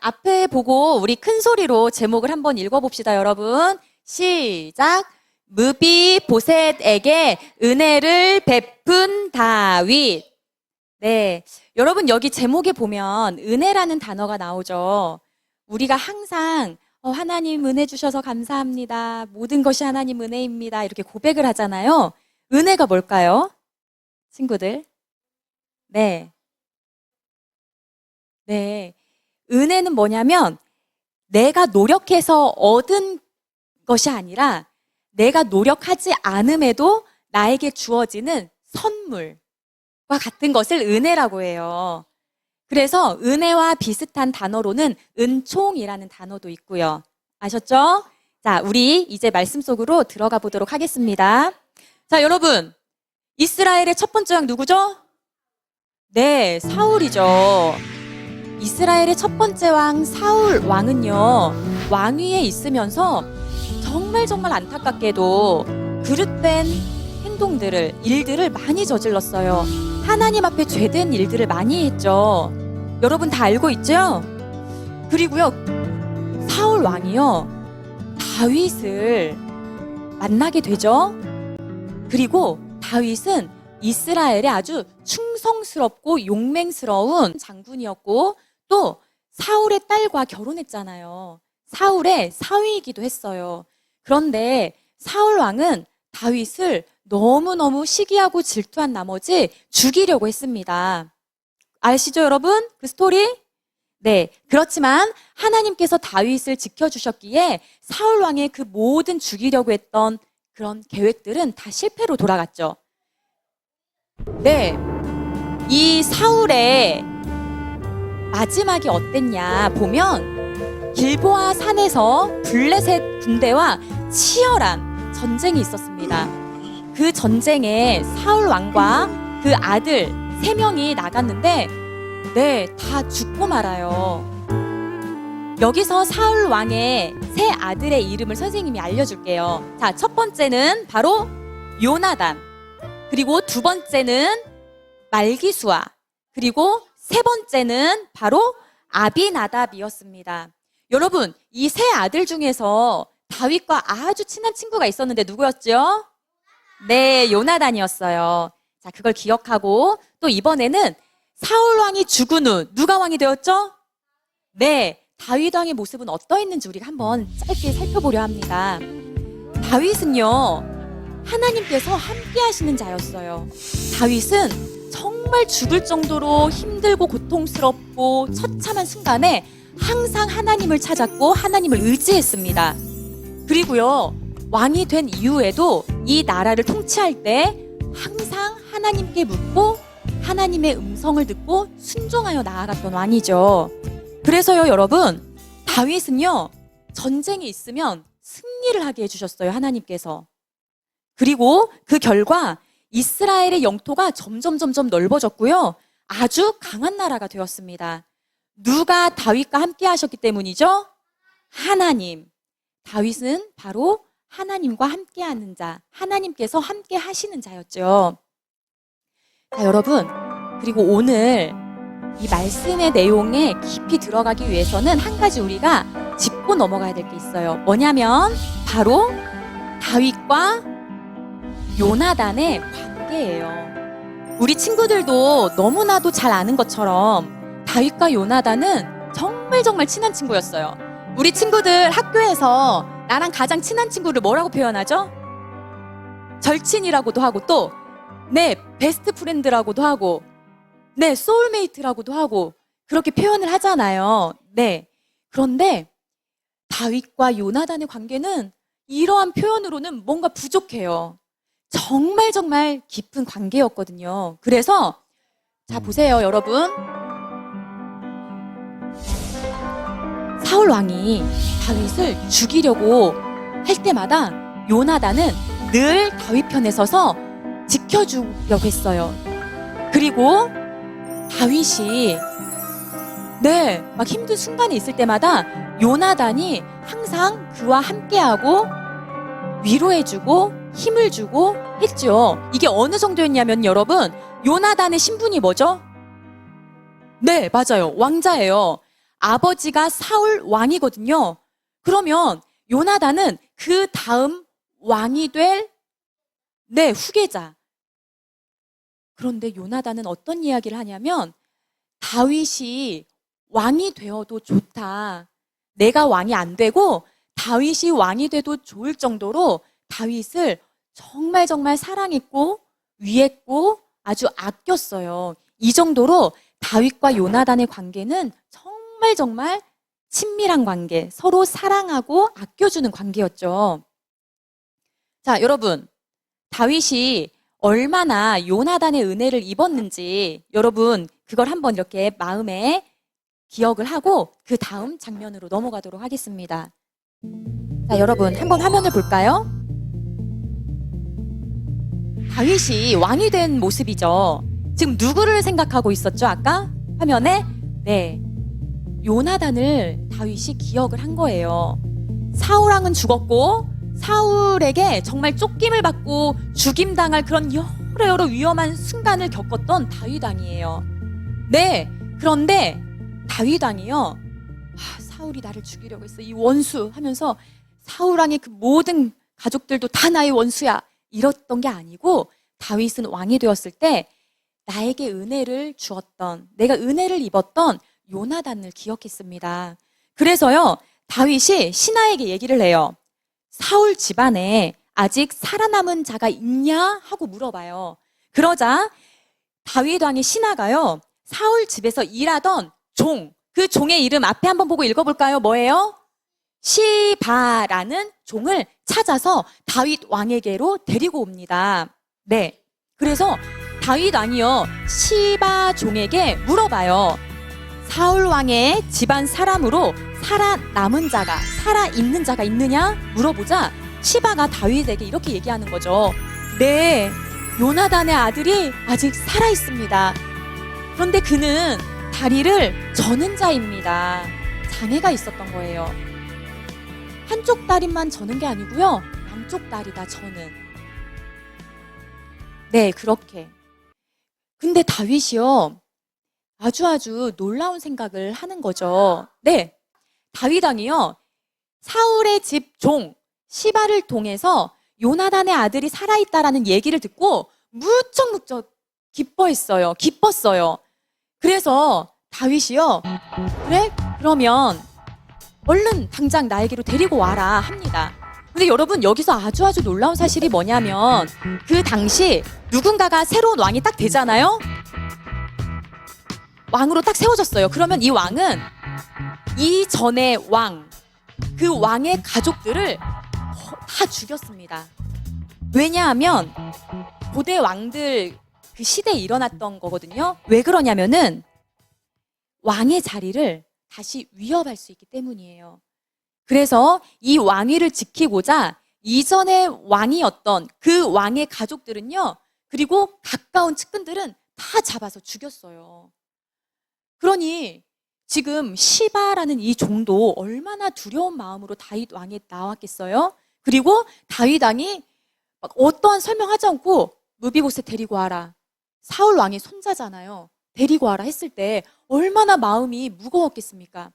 앞에 보고 우리 큰 소리로 제목을 한번 읽어봅시다, 여러분. 시작. 무비보셋에게 은혜를 베푼 다윗. 네, 여러분 여기 제목에 보면 은혜라는 단어가 나오죠. 우리가 항상 하나님 은혜 주셔서 감사합니다. 모든 것이 하나님 은혜입니다. 이렇게 고백을 하잖아요. 은혜가 뭘까요? 친구들. 네. 은혜는 뭐냐면 내가 노력해서 얻은 것이 아니라 내가 노력하지 않음에도 나에게 주어지는 선물과 같은 것을 은혜라고 해요. 그래서 은혜와 비슷한 단어로는 은총이라는 단어도 있고요. 아셨죠? 자, 우리 이제 말씀 속으로 들어가 보도록 하겠습니다. 자, 여러분. 이스라엘의 첫 번째 왕 누구죠? 네, 사울이죠. 이스라엘의 첫 번째 왕 사울 왕은요, 왕위에 있으면서 정말 안타깝게도 그릇된 행동들을, 일들을 많이 저질렀어요. 하나님 앞에 죄된 일들을 많이 했죠. 여러분 다 알고 있죠? 그리고요, 사울 왕이요, 다윗을 만나게 되죠. 그리고 다윗은 이스라엘의 아주 충성스럽고 용맹스러운 장군이었고 또 사울의 딸과 결혼했잖아요. 사울의 사위이기도 했어요. 그런데 사울 왕은 다윗을 너무너무 시기하고 질투한 나머지 죽이려고 했습니다. 아시죠, 여러분? 그 스토리? 네, 그렇지만 하나님께서 다윗을 지켜주셨기에 사울 왕의 그 모든 죽이려고 했던 그런 계획들은 다 실패로 돌아갔죠. 네, 이 사울의 마지막이 어땠냐 보면 길보아 산에서 블레셋 군대와 치열한 전쟁이 있었습니다. 그 전쟁에 사울 왕과 그 아들 3명이 나갔는데 네, 다 죽고 말아요. 여기서 사울 왕의 3 아들의 이름을 선생님이 알려줄게요. 자, 첫 번째는 바로 요나단, 그리고 2번째는 말기수아, 그리고 3번째는 바로 아비나답이었습니다. 여러분, 이 3 아들 중에서 다윗과 아주 친한 친구가 있었는데 누구였죠? 네, 요나단이었어요. 자, 그걸 기억하고 또 이번에는 사울 왕이 죽은 후 누가 왕이 되었죠? 네, 다윗 왕의 모습은 어떠했는지 우리가 한번 짧게 살펴보려 합니다. 다윗은요, 하나님께서 함께 하시는 자였어요. 다윗은 정말 죽을 정도로 힘들고 고통스럽고 처참한 순간에 항상 하나님을 찾았고 하나님을 의지했습니다. 그리고요, 왕이 된 이후에도 이 나라를 통치할 때 항상 하나님께 묻고 하나님의 음성을 듣고 순종하여 나아갔던 왕이죠. 그래서요, 여러분, 다윗은요, 전쟁에 있으면 승리를 하게 해주셨어요, 하나님께서. 그리고 그 결과 이스라엘의 영토가 점점 넓어졌고요. 아주 강한 나라가 되었습니다. 누가 다윗과 함께 하셨기 때문이죠? 하나님. 다윗은 바로 하나님과 함께 하는 자, 하나님께서 함께 하시는 자였죠. 자, 여러분, 그리고 오늘 이 말씀의 내용에 깊이 들어가기 위해서는 한 가지 우리가 짚고 넘어가야 될 게 있어요. 뭐냐면 바로 다윗과 요나단의 관계예요. 우리 친구들도 너무나도 잘 아는 것처럼 다윗과 요나단은 정말 친한 친구였어요. 우리 친구들 학교에서 나랑 가장 친한 친구를 뭐라고 표현하죠? 절친이라고도 하고 또 네, 베스트 프렌드라고도 하고 네, 소울메이트라고도 하고 그렇게 표현을 하잖아요. 네. 그런데 다윗과 요나단의 관계는 이러한 표현으로는 뭔가 부족해요. 정말 깊은 관계였거든요. 그래서 자, 보세요, 여러분. 사울 왕이 다윗을 죽이려고 할 때마다 요나단은 늘 다윗 편에 서서 지켜주려고 했어요. 그리고 다윗이 네, 막 힘든 순간이 있을 때마다 요나단이 항상 그와 함께하고 위로해주고 힘을 주고 했죠. 이게 어느 정도였냐면 여러분, 요나단의 신분이 뭐죠? 네, 맞아요. 왕자예요. 아버지가 사울 왕이거든요. 그러면 요나단은 그 다음 왕이 될 후계자. 그런데 요나단은 어떤 이야기를 하냐면 다윗이 왕이 되어도 좋다. 내가 왕이 안 되고 다윗이 왕이 돼도 좋을 정도로 다윗을 정말 정말 사랑했고 위했고 아주 아꼈어요. 이 정도로 다윗과 요나단의 관계는 정말 정말 친밀한 관계, 서로 사랑하고 아껴주는 관계였죠. 자, 여러분, 다윗이 얼마나 요나단의 은혜를 입었는지 여러분 그걸 한번 이렇게 마음에 기억을 하고 그 다음 장면으로 넘어가도록 하겠습니다. 자, 여러분 한번 화면을 볼까요? 다윗이 왕이 된 모습이죠. 지금 누구를 생각하고 있었죠? 아까 화면에 요나단을 다윗이 기억을 한 거예요. 사울 왕은 죽었고 사울에게 정말 쫓김을 받고 죽임당할 그런 여러 위험한 순간을 겪었던 다윗 왕이에요. 그런데 다윗 왕이요, 사울이 나를 죽이려고 했어, 이 원수 하면서 사울 왕의 그 모든 가족들도 다 나의 원수야 이랬던 게 아니고 다윗은 왕이 되었을 때 나에게 은혜를 주었던, 내가 은혜를 입었던 요나단을 기억했습니다. 그래서요, 다윗이 신하에게 얘기를 해요. 사울 집안에 아직 살아남은 자가 있냐? 하고 물어봐요. 그러자 다윗 왕의 신하가요, 사울 집에서 일하던 그 종의 이름 앞에 한번 보고 읽어볼까요? 뭐예요? 시바라는 종을 찾아서 다윗 왕에게로 데리고 옵니다. 그래서 다윗 왕이요, 시바 종에게 물어봐요. 사울 왕의 집안 사람으로 살아남은 자가, 살아있는 자가 있느냐? 물어보자 시바가 다윗에게 이렇게 얘기하는 거죠. 요나단의 아들이 아직 살아있습니다. 그런데 그는 다리를 저는 자입니다. 장애가 있었던 거예요. 한쪽 다리만 저는 게 아니고요, 양쪽 다리 다 저는. 그렇게. 근데 다윗이요, 아주 놀라운 생각을 하는 거죠. 다윗 왕이요, 사울의 집 종 시바를 통해서 요나단의 아들이 살아있다라는 얘기를 듣고 무척 기뻤어요. 그래서 다윗이요, 그래? 그러면 얼른 당장 나에게로 데리고 와라 합니다. 근데 여러분 여기서 아주 놀라운 사실이 뭐냐면 그 당시 누군가가 새로운 왕이 딱 되잖아요? 왕으로 딱 세워졌어요. 그러면 이 왕은 이전의 그 왕의 가족들을 다 죽였습니다. 왜냐하면 고대 왕들 그 시대에 일어났던 거거든요. 왜 그러냐면은 왕의 자리를 다시 위협할 수 있기 때문이에요. 그래서 이 왕위를 지키고자 이전의 왕이었던 그 왕의 가족들은요, 그리고 가까운 측근들은 다 잡아서 죽였어요. 그러니 지금 시바라는 이 종도 얼마나 두려운 마음으로 다윗 왕에 나왔겠어요? 그리고 다윗 왕이 막 어떠한 설명하지 않고 무비보셋 데리고 와라, 사울 왕의 손자잖아요, 데리고 와라 했을 때 얼마나 마음이 무거웠겠습니까?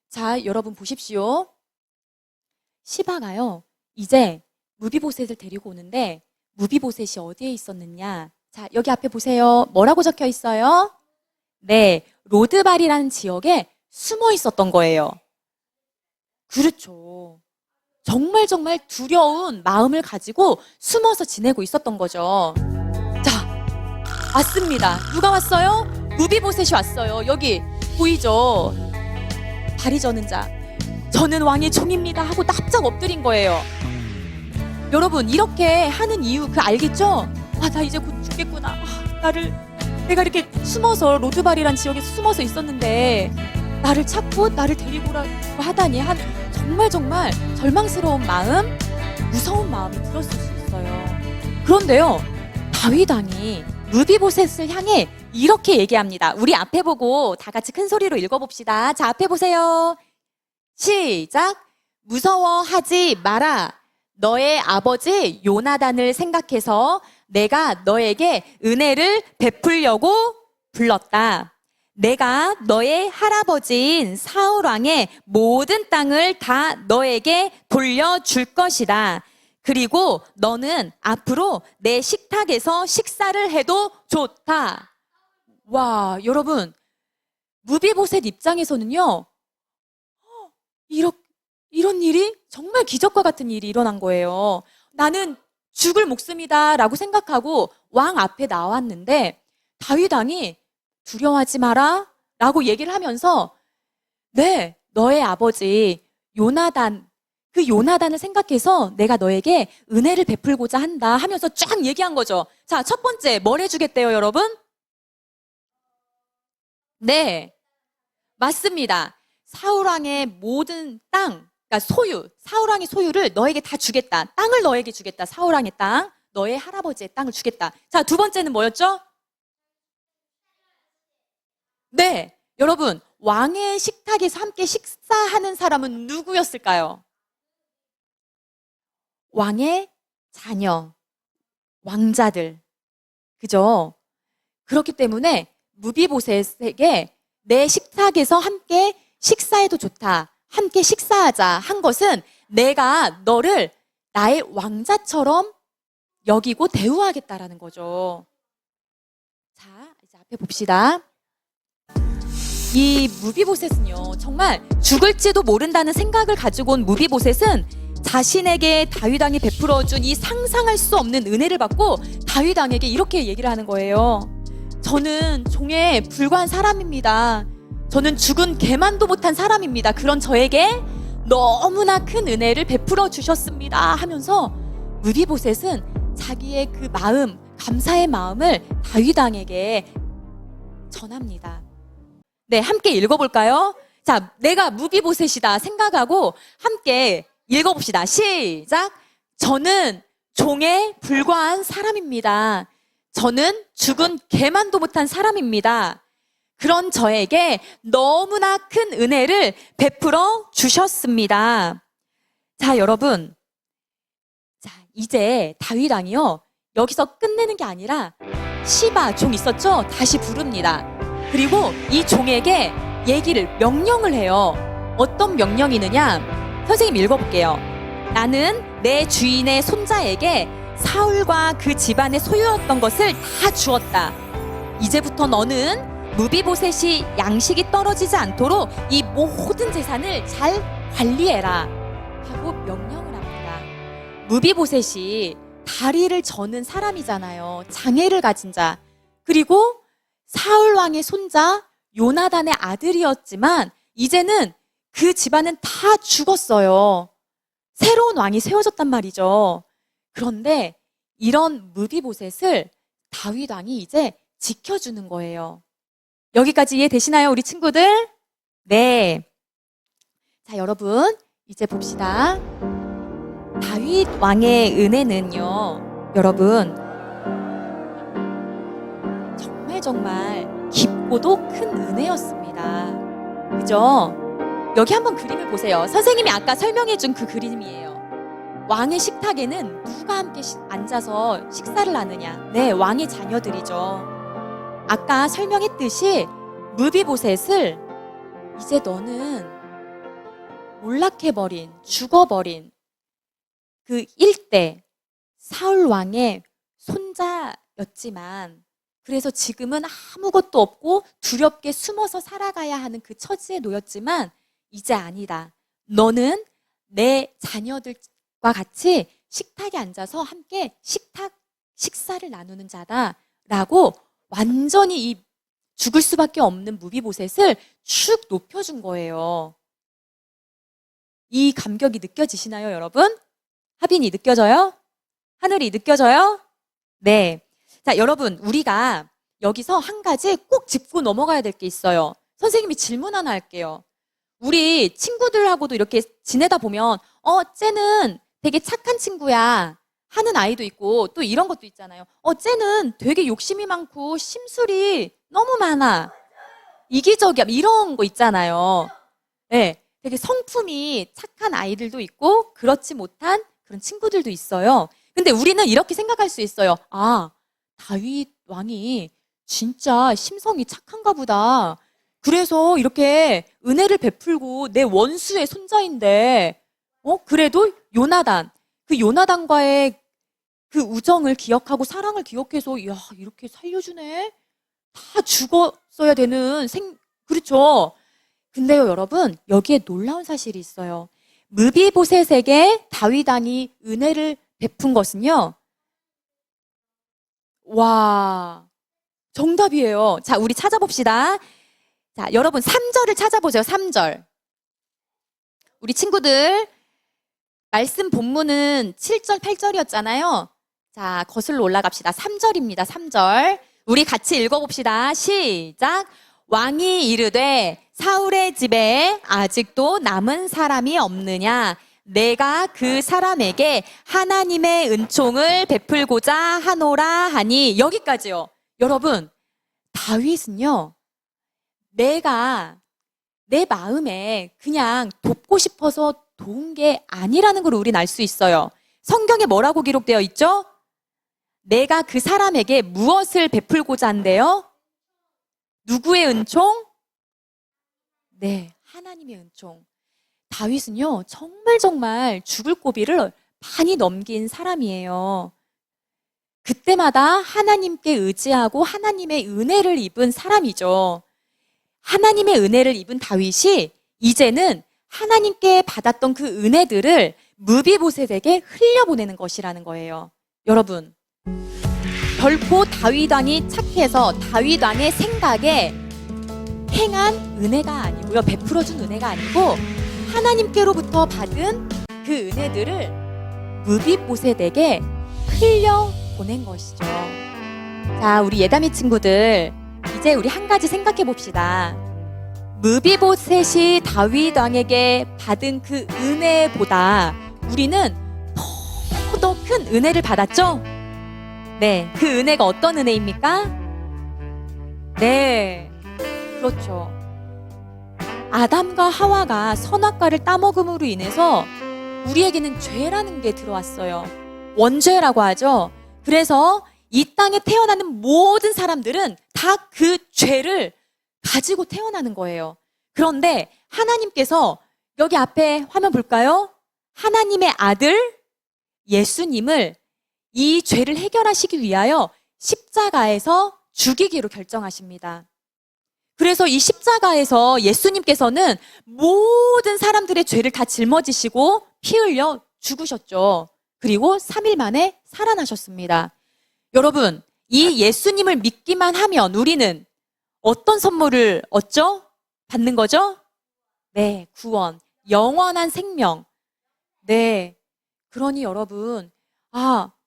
자, 여러분 보십시오. 시바가요, 이제 무비보셋을 데리고 오는데 무비보셋이 어디에 있었느냐? 자, 여기 앞에 보세요. 뭐라고 적혀 있어요? 로드발이라는 지역에 숨어 있었던 거예요. 그렇죠. 정말 두려운 마음을 가지고 숨어서 지내고 있었던 거죠. 자, 왔습니다. 누가 왔어요? 무비보셋이 왔어요. 여기 보이죠? 다리 저는 자, 저는 왕의 종입니다 하고 납작 엎드린 거예요. 여러분 이렇게 하는 이유 알겠죠? 나 이제 곧 죽겠구나. 내가 이렇게 숨어서 로드발이란 지역에 숨어서 있었는데 나를 찾고 나를 데리고 오라고 하다니 정말 절망스러운 마음, 무서운 마음이 들었을 수 있어요. 그런데요, 다윗 왕이 무비보셋을 향해 이렇게 얘기합니다. 우리 앞에 보고 다 같이 큰 소리로 읽어봅시다. 자, 앞에 보세요. 시작. 무서워하지 마라. 너의 아버지 요나단을 생각해서 내가 너에게 은혜를 베풀려고 불렀다. 내가 너의 할아버지인 사울 왕의 모든 땅을 다 너에게 돌려줄 것이다. 그리고 너는 앞으로 내 식탁에서 식사를 해도 좋다. 와, 여러분, 무비보셋 입장에서는요, 이런 일이 정말 기적과 같은 일이 일어난 거예요. 나는 죽을 목숨이다라고 생각하고 왕 앞에 나왔는데 다윗 왕이 두려워하지 마라 라고 얘기를 하면서 네, 너의 아버지 요나단, 그 요나단을 생각해서 내가 너에게 은혜를 베풀고자 한다 하면서 쫙 얘기한 거죠. 자, 첫 번째 뭘 해주겠대요, 여러분? 네, 맞습니다. 사울왕의 모든 땅, 그러니까 소유, 사울왕의 소유를 너에게 다 주겠다. 땅을 너에게 주겠다. 사울왕의 땅, 너의 할아버지의 땅을 주겠다. 자, 두 번째는 뭐였죠? 네, 여러분, 왕의 식탁에서 함께 식사하는 사람은 누구였을까요? 왕의 자녀, 왕자들. 그죠? 그렇기 때문에 무비보셋에게 내 식탁에서 함께 식사해도 좋다. 함께 식사하자 한 것은 내가 너를 나의 왕자처럼 여기고 대우하겠다라는 거죠. 자, 이제 앞에 봅시다. 이 무비보셋은요, 정말 죽을지도 모른다는 생각을 가지고 온 무비보셋은 자신에게 다윗 왕이 베풀어준 이 상상할 수 없는 은혜를 받고 다윗 왕에게 이렇게 얘기를 하는 거예요. 저는 종에 불과한 사람입니다. 저는 죽은 개만도 못한 사람입니다. 그런 저에게 너무나 큰 은혜를 베풀어 주셨습니다 하면서 무비보셋은 자기의 그 마음, 감사의 마음을 다윗 왕에게 전합니다. 네, 함께 읽어볼까요? 자, 내가 무비보셋이다 생각하고 함께 읽어봅시다. 시작! 저는 종에 불과한 사람입니다. 저는 죽은 개만도 못한 사람입니다. 그런 저에게 너무나 큰 은혜를 베풀어 주셨습니다. 자, 여러분. 자, 이제 다윗 왕이요. 여기서 끝내는 게 아니라 시바 종 있었죠? 다시 부릅니다. 그리고 이 종에게 명령을 해요. 어떤 명령이 있느냐? 선생님 읽어볼게요. 나는 내 주인의 손자에게 사울과 그 집안의 소유였던 것을 다 주었다. 이제부터 너는 무비보셋이 양식이 떨어지지 않도록 이 모든 재산을 잘 관리해라 하고 명령을 합니다. 무비보셋이 다리를 저는 사람이잖아요. 장애를 가진 자. 그리고 사울 왕의 손자 요나단의 아들이었지만 이제는 그 집안은 다 죽었어요. 새로운 왕이 세워졌단 말이죠. 그런데 이런 무비보셋을 다윗 왕이 이제 지켜주는 거예요. 여기까지 이해되시나요, 우리 친구들? 네. 자, 여러분, 이제 봅시다. 다윗 왕의 은혜는요, 여러분, 정말 깊고도 큰 은혜였습니다. 그죠? 여기 한번 그림을 보세요. 선생님이 아까 설명해준 그 그림이에요. 왕의 식탁에는 누가 함께 앉아서 식사를 하느냐? 네, 왕의 자녀들이죠. 아까 설명했듯이 무비보셋을 이제 너는 몰락해버린, 죽어버린 그 일대 사울 왕의 손자였지만 그래서 지금은 아무것도 없고 두렵게 숨어서 살아가야 하는 그 처지에 놓였지만 이제 아니다. 너는 내 자녀들과 같이 식탁에 앉아서 함께 식사를 나누는 자다라고 완전히 이 죽을 수밖에 없는 무비보셋을 축 높여준 거예요. 이 감격이 느껴지시나요, 여러분? 하빈이 느껴져요? 하늘이 느껴져요? 네. 자, 여러분, 우리가 여기서 한 가지 꼭 짚고 넘어가야 될 게 있어요. 선생님이 질문 하나 할게요. 우리 친구들하고도 이렇게 지내다 보면 쟤는 되게 착한 친구야 하는 아이도 있고 또 이런 것도 있잖아요. 쟤는 되게 욕심이 많고 심술이 너무 많아. 이기적이야. 이런 거 있잖아요. 네, 되게 성품이 착한 아이들도 있고 그렇지 못한 그런 친구들도 있어요. 근데 우리는 이렇게 생각할 수 있어요. 아, 다윗 왕이 진짜 심성이 착한가 보다. 그래서 이렇게 은혜를 베풀고 내 원수의 손자인데, 그래도 요나단, 그 요나단과의 그 우정을 기억하고 사랑을 기억해서, 야, 이렇게 살려주네? 다 죽었어야 되는 그렇죠? 근데요, 여러분, 여기에 놀라운 사실이 있어요. 무비보셋에게 다윗 왕이 은혜를 베푼 것은요, 와, 정답이에요. 자, 우리 찾아봅시다. 자, 여러분 3절을 찾아보세요. 3절. 우리 친구들 말씀 본문은 7절, 8절이었잖아요. 자, 거슬러 올라갑시다. 3절입니다. 3절. 우리 같이 읽어봅시다. 시작. 왕이 이르되 사울의 집에 아직도 남은 사람이 없느냐? 내가 그 사람에게 하나님의 은총을 베풀고자 하노라 하니. 여기까지요. 여러분, 다윗은요, 내가 내 마음에 그냥 돕고 싶어서 도운 게 아니라는 걸 우린 알 수 있어요. 성경에 뭐라고 기록되어 있죠? 내가 그 사람에게 무엇을 베풀고자 한대요? 누구의 은총? 네, 하나님의 은총. 다윗은요, 정말 죽을 고비를 많이 넘긴 사람이에요. 그때마다 하나님께 의지하고 하나님의 은혜를 입은 사람이죠. 하나님의 은혜를 입은 다윗이 이제는 하나님께 받았던 그 은혜들을 무비보셋에게 흘려보내는 것이라는 거예요. 여러분, 결코 다윗 왕이 착해서 다윗 왕의 생각에 행한 은혜가 아니고요, 베풀어준 은혜가 아니고 하나님께로부터 받은 그 은혜들을 무비보셋에게 흘려보낸 것이죠. 자, 우리 예다미 친구들, 이제 우리 한 가지 생각해 봅시다. 무비보셋이 다윗 왕에게 받은 그 은혜보다 우리는 더 큰 은혜를 받았죠? 네, 그 은혜가 어떤 은혜입니까? 네, 그렇죠. 아담과 하와가 선악과를 따먹음으로 인해서 우리에게는 죄라는 게 들어왔어요. 원죄라고 하죠. 그래서 이 땅에 태어나는 모든 사람들은 다 그 죄를 가지고 태어나는 거예요. 그런데 하나님께서 여기 앞에 화면 볼까요? 하나님의 아들 예수님을 이 죄를 해결하시기 위하여 십자가에서 죽이기로 결정하십니다. 그래서 이 십자가에서 예수님께서는 모든 사람들의 죄를 다 짊어지시고 피 흘려 죽으셨죠. 그리고 3일 만에 살아나셨습니다. 여러분, 이 예수님을 믿기만 하면 우리는 어떤 선물을 얻죠? 받는 거죠? 네, 구원, 영원한 생명. 네, 그러니 여러분,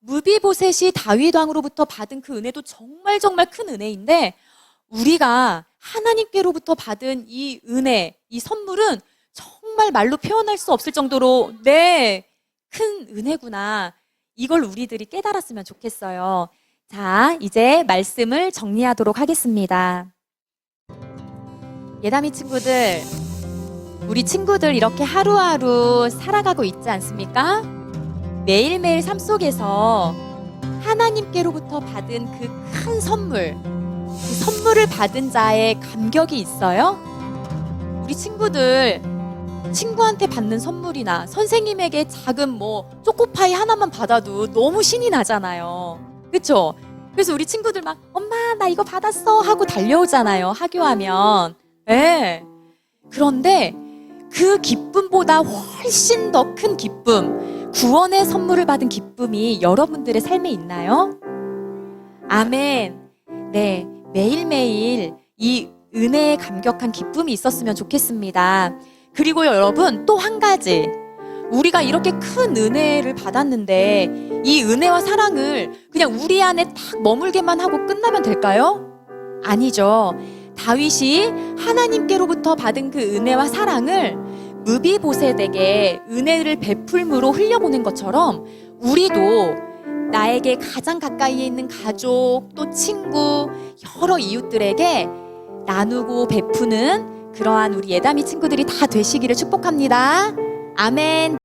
무비보셋이 다윗 왕으로부터 받은 그 은혜도 정말 큰 은혜인데 우리가 하나님께로부터 받은 이 은혜, 이 선물은 정말 말로 표현할 수 없을 정도로 큰 은혜구나. 이걸 우리들이 깨달았으면 좋겠어요. 자, 이제 말씀을 정리하도록 하겠습니다. 예다미 친구들, 우리 친구들 이렇게 하루하루 살아가고 있지 않습니까? 매일매일 삶 속에서 하나님께로부터 받은 그 큰 선물, 그 선물을 받은 자의 감격이 있어요? 우리 친구들, 친구한테 받는 선물이나 선생님에게 작은 초코파이 하나만 받아도 너무 신이 나잖아요. 그쵸? 그래서 우리 친구들 막 엄마 나 이거 받았어 하고 달려오잖아요. 하교하면. 네. 그런데 그 기쁨보다 훨씬 더 큰 기쁨, 구원의 선물을 받은 기쁨이 여러분들의 삶에 있나요? 아멘. 네, 매일매일 이 은혜에 감격한 기쁨이 있었으면 좋겠습니다. 그리고 여러분, 또 한 가지, 우리가 이렇게 큰 은혜를 받았는데 이 은혜와 사랑을 그냥 우리 안에 딱 머물게만 하고 끝나면 될까요? 아니죠. 다윗이 하나님께로부터 받은 그 은혜와 사랑을 무비보셋에게 은혜를 베풀므로 흘려보낸 것처럼 우리도 나에게 가장 가까이에 있는 가족, 또 친구, 여러 이웃들에게 나누고 베푸는 그러한 우리 예다미 친구들이 다 되시기를 축복합니다. 아멘.